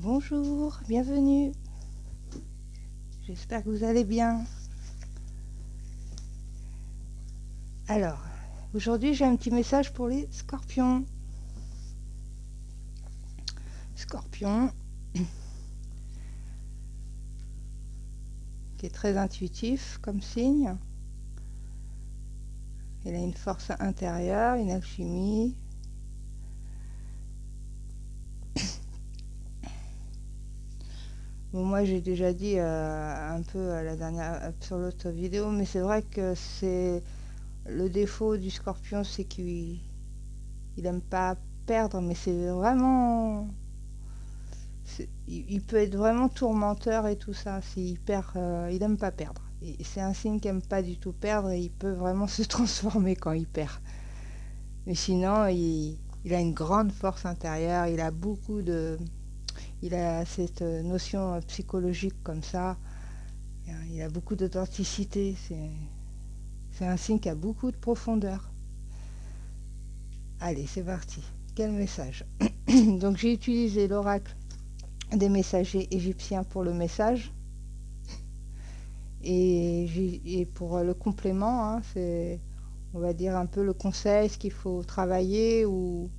Bonjour, bienvenue. J'espère que vous allez bien. Alors, aujourd'hui j'ai un petit message pour les scorpions. Scorpion, qui est très intuitif comme signe. Il a une force intérieure, une alchimie. Bon, moi j'ai déjà dit un peu à la dernière sur l'autre vidéo, mais c'est vrai que c'est le défaut du scorpion, c'est qu'il aime pas perdre, mais c'est vraiment il peut être vraiment tourmenteur et tout ça. S'il perd, il aime pas perdre. Et c'est un signe qui aime pas du tout perdre et il peut vraiment se transformer quand il perd. Mais sinon, il a une grande force intérieure. Il a cette notion psychologique comme ça. Il a beaucoup d'authenticité. C'est un signe qui a beaucoup de profondeur. Allez, c'est parti. Quel message? Donc j'ai utilisé l'oracle des messagers égyptiens pour le message. Et pour le complément, hein, c'est, on va dire, un peu le conseil, ce qu'il faut travailler, ou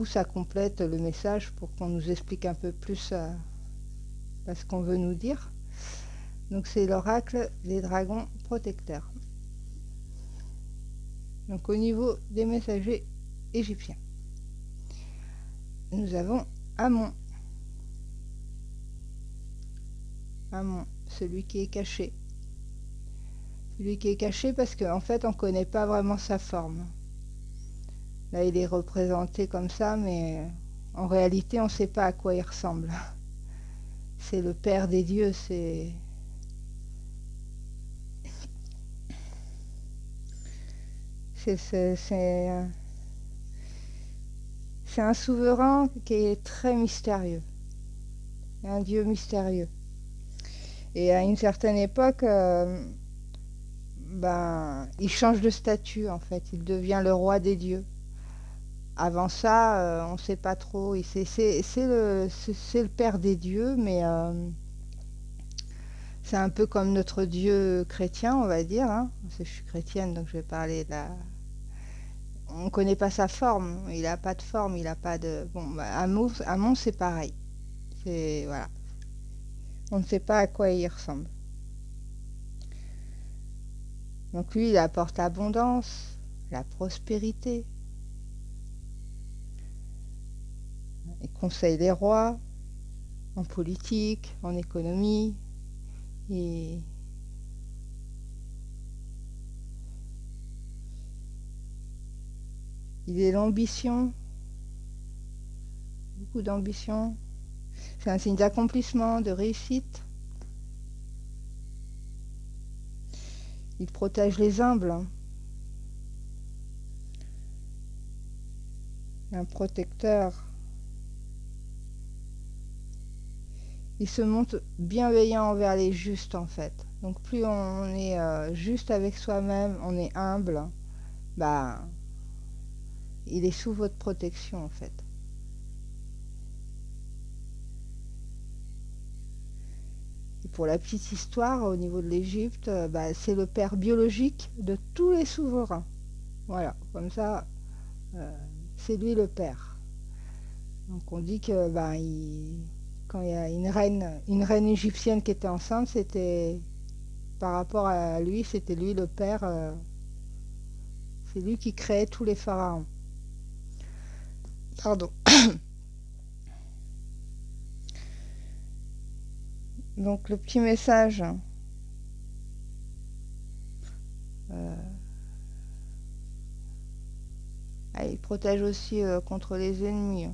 ça complète le message pour qu'on nous explique un peu plus ce qu'on veut nous dire. Donc c'est l'oracle des dragons protecteurs. Donc au niveau des messagers égyptiens, nous avons Amon. Amon, celui qui est caché. Celui qui est caché parce qu'en fait on ne connaît pas vraiment sa forme. Là il est représenté comme ça, mais en réalité on ne sait pas à quoi il ressemble. C'est le Père des dieux, c'est un souverain qui est très mystérieux, un dieu mystérieux. Et à une certaine époque, il change de statut en fait, il devient le roi des dieux. Avant ça, on ne sait pas trop, c'est le Père des dieux, mais c'est un peu comme notre Dieu chrétien, on va dire, hein. Je suis chrétienne, donc je vais parler de la... On ne connaît pas sa forme, il n'a pas de forme, il n'a pas de... Bon, Amon c'est pareil. Voilà. On ne sait pas à quoi il ressemble. Donc lui, il apporte l'abondance, la prospérité. Il conseille les rois en politique, en économie. Et il est l'ambition, beaucoup d'ambition. C'est un signe d'accomplissement, de réussite. Il protège les humbles. Un protecteur. Il se montre bienveillant envers les justes en fait. Donc plus on est juste avec soi-même, on est humble, il est sous votre protection en fait. Et pour la petite histoire, au niveau de l'Égypte, c'est le père biologique de tous les souverains. Voilà, comme ça, c'est lui le père. Donc on dit que quand il y a une reine égyptienne qui était enceinte, c'était par rapport à lui, c'était lui le père. C'est lui qui créait tous les pharaons. Pardon. Donc le petit message. Il protège aussi contre les ennemis.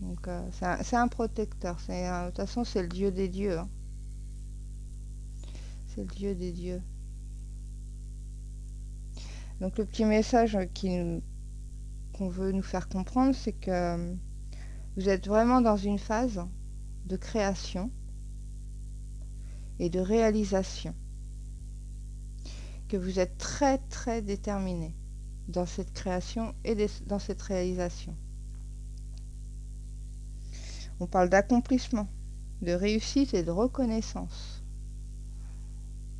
Donc c'est un protecteur. De toute façon, c'est le dieu des dieux. Hein. C'est le dieu des dieux. Donc le petit message qu'on veut nous faire comprendre, c'est que vous êtes vraiment dans une phase de création et de réalisation. Que vous êtes très très déterminé dans cette création et dans cette réalisation. On parle d'accomplissement, de réussite et de reconnaissance.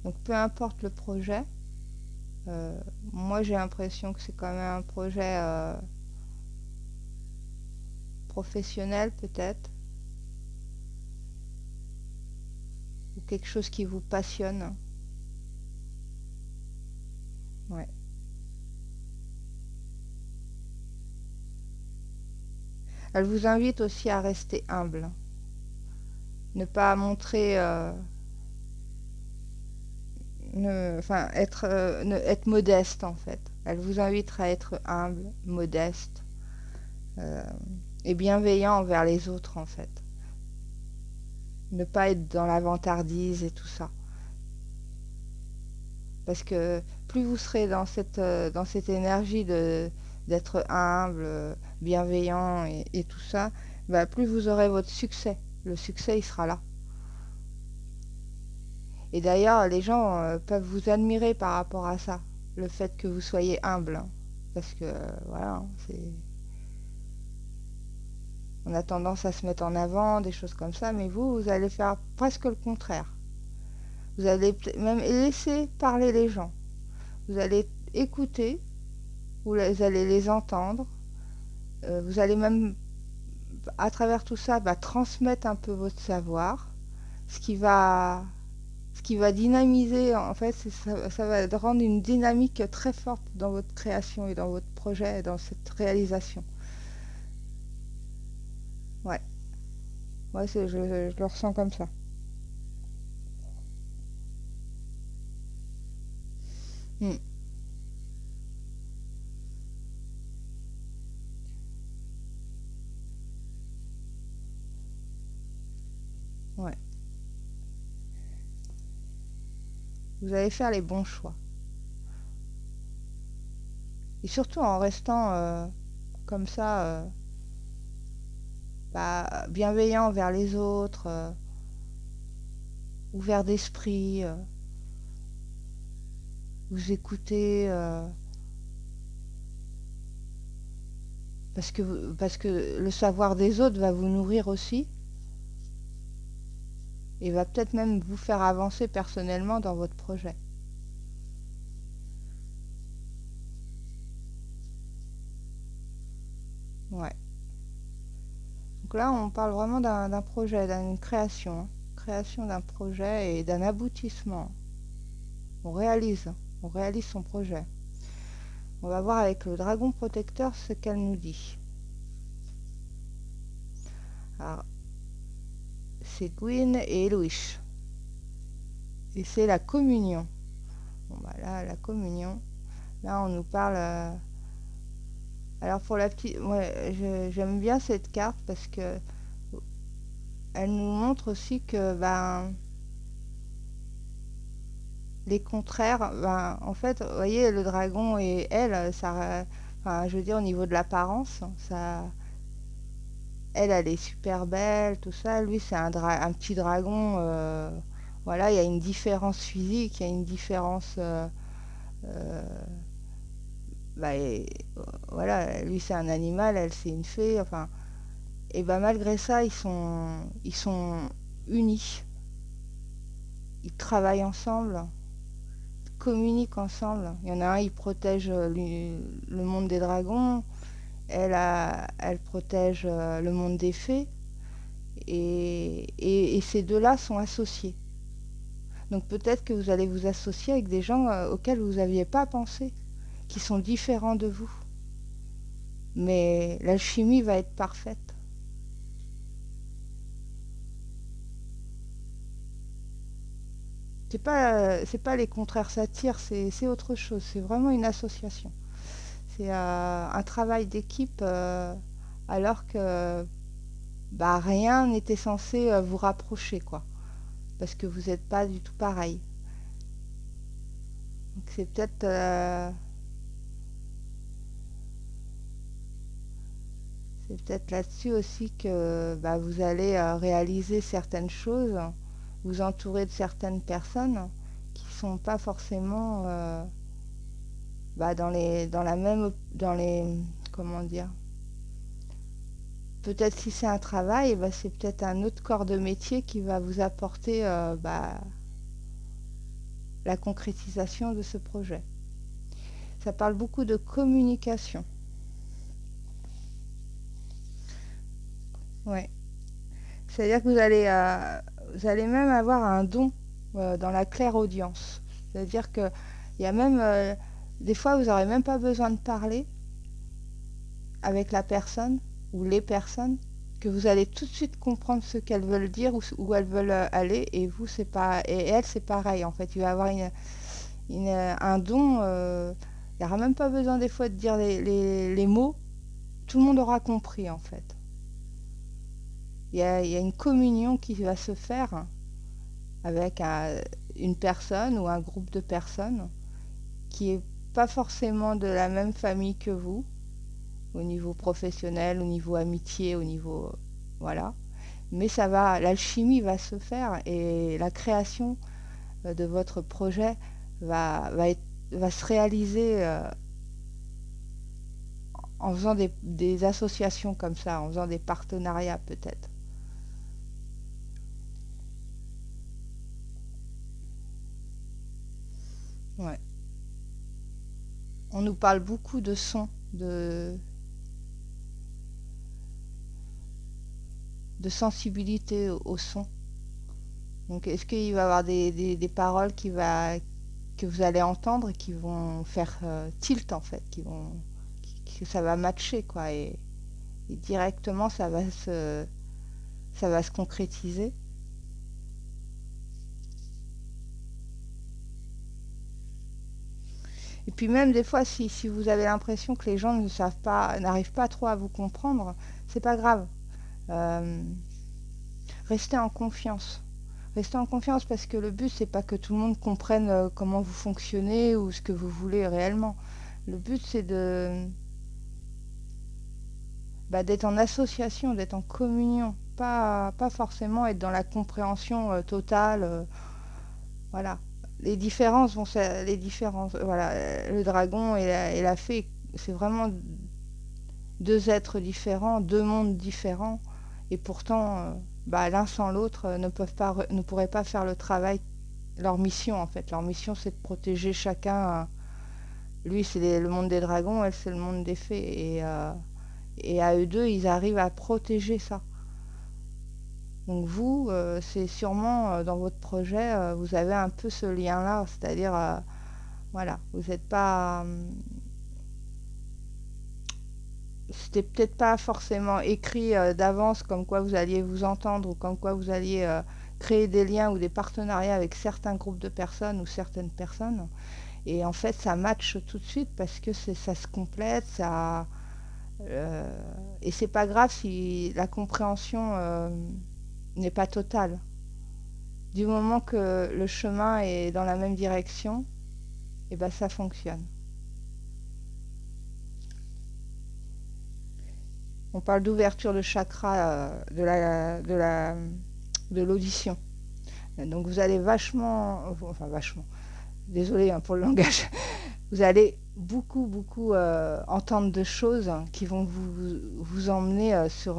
Donc peu importe le projet, euh, moi j'ai l'impression que c'est quand même un projet professionnel peut-être, ou quelque chose qui vous passionne. Ouais. Elle vous invite aussi à rester humble, ne pas montrer, enfin être modeste en fait. Elle vous invite à être humble, modeste euh, et bienveillant envers les autres en fait. Ne pas être dans la vantardise et tout ça. Parce que plus vous serez dans cette énergie d'être humble, bienveillant et tout ça, bah, plus vous aurez votre succès. Le succès, il sera là. Et d'ailleurs, les gens peuvent vous admirer par rapport à ça, le fait que vous soyez humble. Hein. Parce que, voilà, hein, on a tendance à se mettre en avant, des choses comme ça, mais vous allez faire presque le contraire. Vous allez même laisser parler les gens. Vous allez écouter, vous allez les entendre, vous allez même, à travers tout ça, bah, transmettre un peu votre savoir, ce qui va, ce qui va dynamiser, en fait, ça va rendre une dynamique très forte dans votre création et dans votre projet et dans cette réalisation. Ouais, ouais je le ressens comme ça. Mm. Ouais, vous allez faire les bons choix. Et surtout en restant comme ça, bah, bienveillant envers les autres, ouvert d'esprit, vous écoutez, parce que le savoir des autres va vous nourrir aussi et va peut-être même vous faire avancer personnellement dans votre projet. Ouais. Donc là, on parle vraiment d'un projet, d'une création, hein. Création d'un projet et d'un aboutissement. On réalise, on réalise son projet. On va voir avec le dragon protecteur ce qu'elle nous dit. Alors, c'est Gwyn et Eloïsh. Et c'est la communion. Bon, bah là, la communion. Là, on nous parle. Alors, pour la petite. Ouais, j'aime bien cette carte parce que elle nous montre aussi que ben, les contraires. Ben, en fait, vous voyez, le dragon et elle, ça. Enfin, je veux dire, au niveau de l'apparence, ça. Elle est super belle, tout ça. Lui, c'est un petit dragon. Voilà, il y a une différence physique, il y a une différence. Euh, bah, voilà, lui c'est un animal, elle c'est une fée, enfin, et bah malgré ça ils sont unis, ils travaillent ensemble, ils communiquent ensemble. Il y en a un, il protège le monde des dragons, elle protège le monde des fées, et ces deux-là sont associés. Donc peut-être que vous allez vous associer avec des gens auxquels vous n'aviez pas pensé, qui sont différents de vous. Mais l'alchimie va être parfaite. C'est pas les contraires s'attirent, c'est autre chose. C'est vraiment une association. C'est un travail d'équipe alors que bah, rien n'était censé vous rapprocher, quoi. Parce que vous n'êtes pas du tout pareil. Donc c'est peut-être là-dessus aussi que bah, vous allez réaliser certaines choses, vous entourer de certaines personnes qui sont pas forcément bah, dans les comment dire, peut-être si c'est un travail, bah, c'est peut-être un autre corps de métier qui va vous apporter bah, la concrétisation de ce projet. Ça parle beaucoup de communication. Ouais. C'est-à-dire que vous allez même avoir un don dans la clairaudience. C'est-à-dire que il y a même des fois vous n'aurez même pas besoin de parler avec la personne ou les personnes, que vous allez tout de suite comprendre ce qu'elles veulent dire où elles veulent aller, et vous c'est pas, et elle c'est pareil en fait. Il va y avoir un don. Il n'y aura même pas besoin des fois de dire les mots. Tout le monde aura compris en fait. Il y a une communion qui va se faire avec une personne ou un groupe de personnes qui est pas forcément de la même famille que vous, au niveau professionnel, au niveau amitié, au niveau voilà. Mais ça va, l'alchimie va se faire et la création de votre projet va se réaliser en faisant des associations comme ça, en faisant des partenariats peut-être. Ouais. On nous parle beaucoup de son, de sensibilité au son. Donc est-ce qu'il va y avoir des paroles que vous allez entendre qui vont faire tilt en fait, que ça va matcher quoi, et directement ça va se concrétiser. Et puis même des fois, si vous avez l'impression que les gens n'arrivent pas trop à vous comprendre, c'est pas grave. Euh, Restez en confiance. Restez en confiance parce que le but, c'est pas que tout le monde comprenne comment vous fonctionnez ou ce que vous voulez réellement. Le but, c'est d'être en association, d'être en communion. Pas forcément être dans la compréhension totale. Voilà. Les différences les différences. Voilà. Le dragon et la fée, c'est vraiment deux êtres différents, deux mondes différents. Et pourtant, l'un sans l'autre ne pourraient pas faire le travail, leur mission en fait. Leur mission, c'est de protéger chacun. Lui, c'est le monde des dragons, elle, c'est le monde des fées. Et à eux deux, ils arrivent à protéger ça. Donc vous, c'est sûrement dans votre projet, vous avez un peu ce lien-là, c'est-à-dire, voilà, vous n'êtes pas... c'était peut-être pas forcément écrit d'avance comme quoi vous alliez vous entendre ou comme quoi vous alliez créer des liens ou des partenariats avec certains groupes de personnes ou certaines personnes. Et en fait, ça matche tout de suite parce que ça se complète, et c'est pas grave si la compréhension n'est pas totale. Du moment que le chemin est dans la même direction, et ben ça fonctionne. On parle d'ouverture de chakra de l'audition. Donc vous allez vachement, désolé pour le langage, vous allez beaucoup entendre de choses qui vont vous emmener sur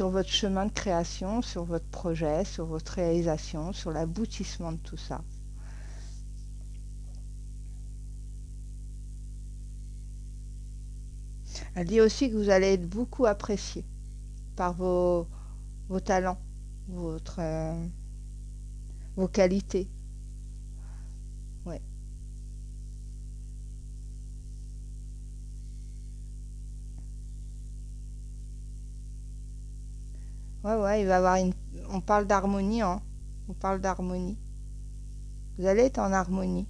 votre chemin de création, sur votre projet, sur votre réalisation, sur l'aboutissement de tout ça. Elle dit aussi que vous allez être beaucoup apprécié par vos talents, vos qualités. Ouais. Ouais, il va y avoir on parle d'harmonie, hein. On parle d'harmonie. Vous allez être en harmonie.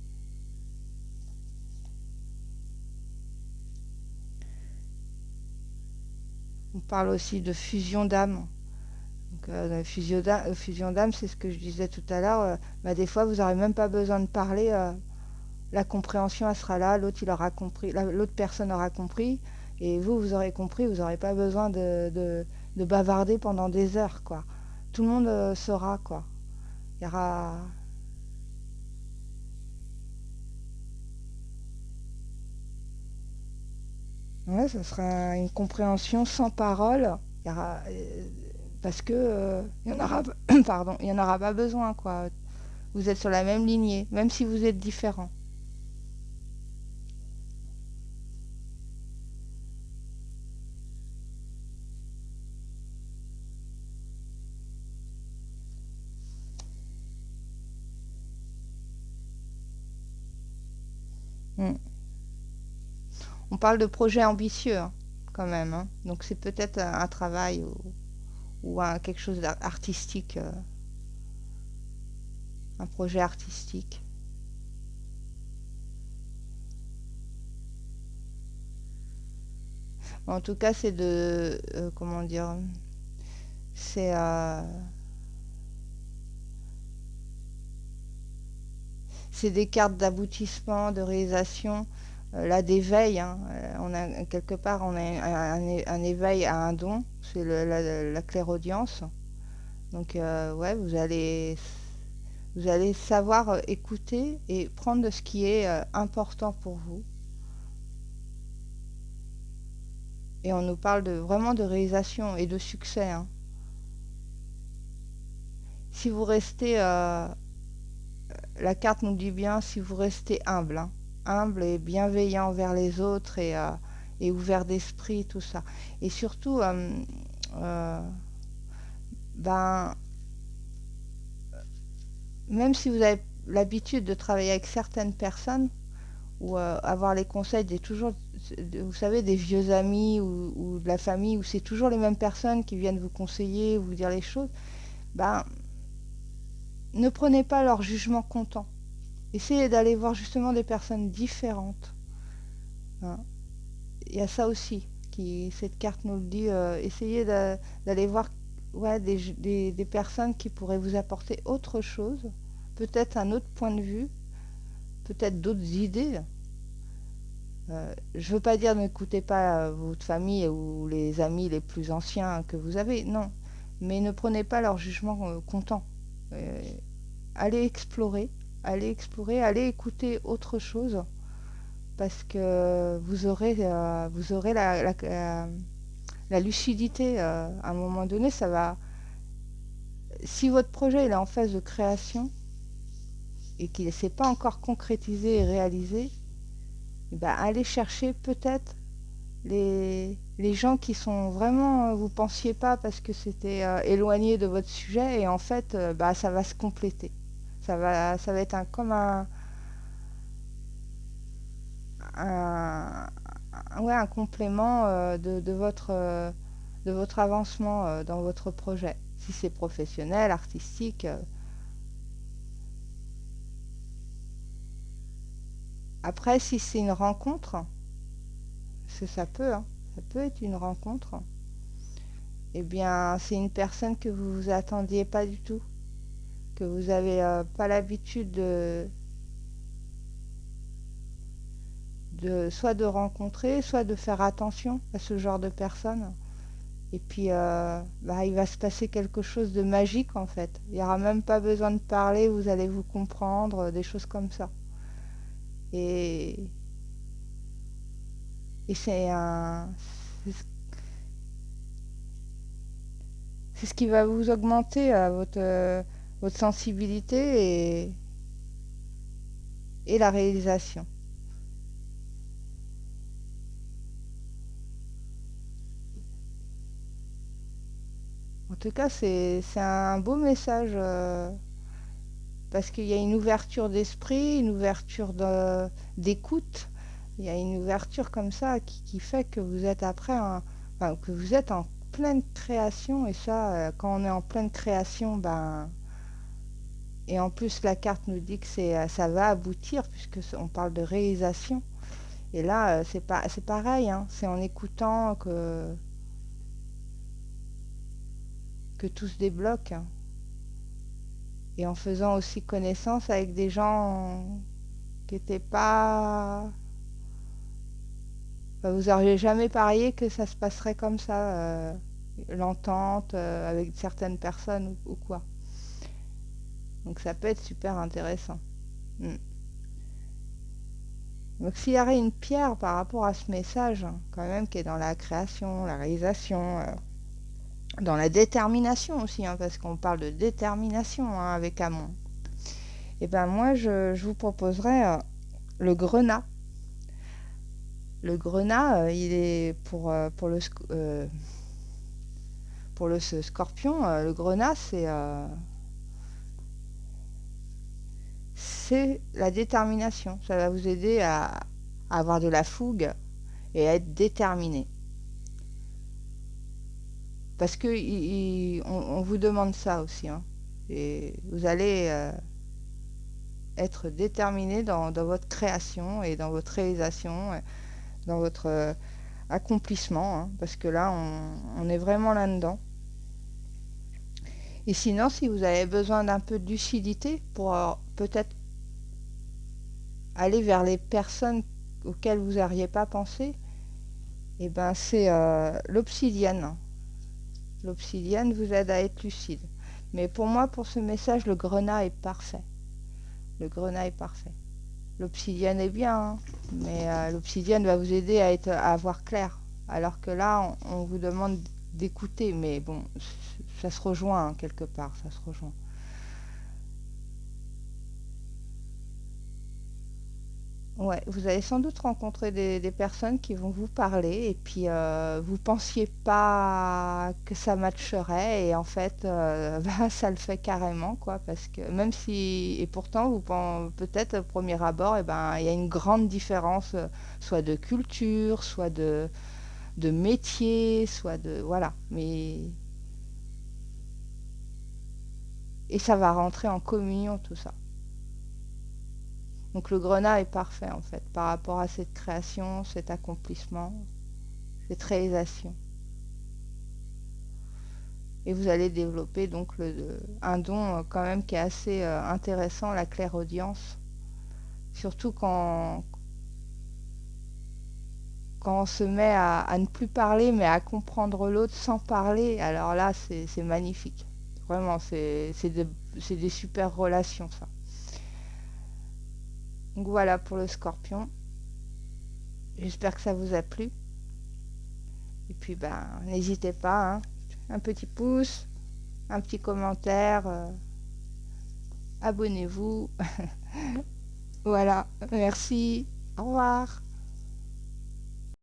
On parle aussi de fusion d'âme. Donc, fusion d'âme, c'est ce que je disais tout à l'heure. Des fois, vous n'aurez même pas besoin de parler. La compréhension, elle sera là. L'autre, il aura compris. L'autre personne aura compris. Et vous aurez compris. Vous n'aurez pas besoin de bavarder pendant des heures, quoi. Tout le monde saura, quoi. Il y aura... Ouais, ça sera une compréhension sans parole. Parce que il y en aura, pardon, il y en aura pas besoin, quoi. Vous êtes sur la même lignée, même si vous êtes différents. Mm. On parle de projets ambitieux, hein, quand même, hein. Donc c'est peut-être un travail ou quelque chose d'artistique, un projet artistique. En tout cas, c'est de, comment dire, c'est c'est des cartes d'aboutissement, de réalisation, là d'éveil, hein. On a quelque part on a un éveil à un don, c'est la clairaudience. Donc ouais, vous allez savoir écouter et prendre de ce qui est important pour vous. Et on nous parle de vraiment de réalisation et de succès, hein. Si vous restez, la carte nous dit bien, si vous restez humble, hein, humble et bienveillant envers les autres et ouvert d'esprit, tout ça. Et surtout, euh, ben, même si vous avez l'habitude de travailler avec certaines personnes, ou avoir les conseils des toujours, vous savez, des vieux amis ou de la famille, où c'est toujours les mêmes personnes qui viennent vous conseiller, vous dire les choses, ben, ne prenez pas leur jugement comptant. Essayez d'aller voir justement des personnes différentes, hein. Il y a ça aussi, cette carte nous le dit, essayez d'aller voir, ouais, des personnes qui pourraient vous apporter autre chose, peut-être un autre point de vue, peut-être d'autres idées. Je veux pas dire n'écoutez pas votre famille ou les amis les plus anciens que vous avez, non. Mais ne prenez pas leur jugement comptant. Euh, allez explorer, allez écouter autre chose parce que vous aurez la lucidité. À un moment donné, ça va. Si votre projet il est en phase de création et qu'il ne s'est pas encore concrétisé et réalisé, eh ben, allez chercher peut-être les gens qui sont vraiment, vous pensiez pas parce que c'était éloigné de votre sujet et en fait, bah, ça va se compléter. Ça va être comme un, ouais, un complément de votre avancement dans votre projet. Si c'est professionnel, artistique. Après, si c'est une rencontre, parce que ça peut, hein, ça peut être une rencontre, eh bien, c'est une personne que vous vous attendiez pas du tout, que vous n'avez pas l'habitude soit de rencontrer, soit de faire attention à ce genre de personnes. Et puis, bah, il va se passer quelque chose de magique en fait. Il n'y aura même pas besoin de parler, vous allez vous comprendre, des choses comme ça. Et, et c'est c'est ce qui va vous augmenter votre sensibilité et la réalisation. En tout cas, c'est un beau message parce qu'il y a une ouverture d'esprit, une ouverture d'écoute. Il y a une ouverture comme ça qui fait que vous êtes après, enfin, que vous êtes en pleine création. Et ça, quand on est en pleine création, ben, et en plus la carte nous dit que ça va aboutir puisque on parle de réalisation. Et là, c'est pareil, hein, c'est en écoutant que tout se débloque, hein. Et en faisant aussi connaissance avec des gens qui n'étaient pas. Enfin, vous n'auriez jamais parié que ça se passerait comme ça, l'entente avec certaines personnes ou quoi. Donc ça peut être super intéressant. Mm. Donc s'il y avait une pierre par rapport à ce message, quand même, qui est dans la création, la réalisation, dans la détermination aussi, hein, parce qu'on parle de détermination hein, avec Amon. Et ben moi, je vous proposerais le grenat. Le grenat, il est pour le scorpion, le grenat, c'est la détermination. Ça va vous aider à avoir de la fougue et à être déterminé. Parce que on vous demande ça aussi. Hein. Et vous allez être déterminé dans votre création et dans votre réalisation, dans votre accomplissement. Hein, parce que là, on est vraiment là-dedans. Et sinon, si vous avez besoin d'un peu de lucidité pour peut-être aller vers les personnes auxquelles vous n'auriez pas pensé, et ben c'est l'obsidienne. L'obsidienne vous aide à être lucide. Mais pour moi, pour ce message, le grenat est parfait. Le grenat est parfait. L'obsidienne est bien, hein, mais l'obsidienne va vous aider à voir clair. Alors que là, on vous demande d'écouter, mais bon, ça se rejoint hein, quelque part, ça se rejoint. Ouais, vous allez sans doute rencontrer des personnes qui vont vous parler et puis vous pensiez pas que ça matcherait et en fait bah, ça le fait carrément quoi parce que même si et pourtant vous pensez peut-être au premier abord et ben il y a une grande différence soit de culture, soit de métier, soit de voilà mais et ça va rentrer en communion tout ça. Donc le grenat est parfait en fait par rapport à cette création, cet accomplissement, cette réalisation. Et vous allez développer donc un don quand même qui est assez intéressant, la clairaudience. Surtout quand on se met à ne plus parler mais à comprendre l'autre sans parler, alors là c'est magnifique. Vraiment, c'est des super relations ça. Donc voilà pour le scorpion. J'espère que ça vous a plu. Et puis ben n'hésitez pas, hein. Un petit pouce, un petit commentaire, abonnez-vous. Voilà, merci, au revoir.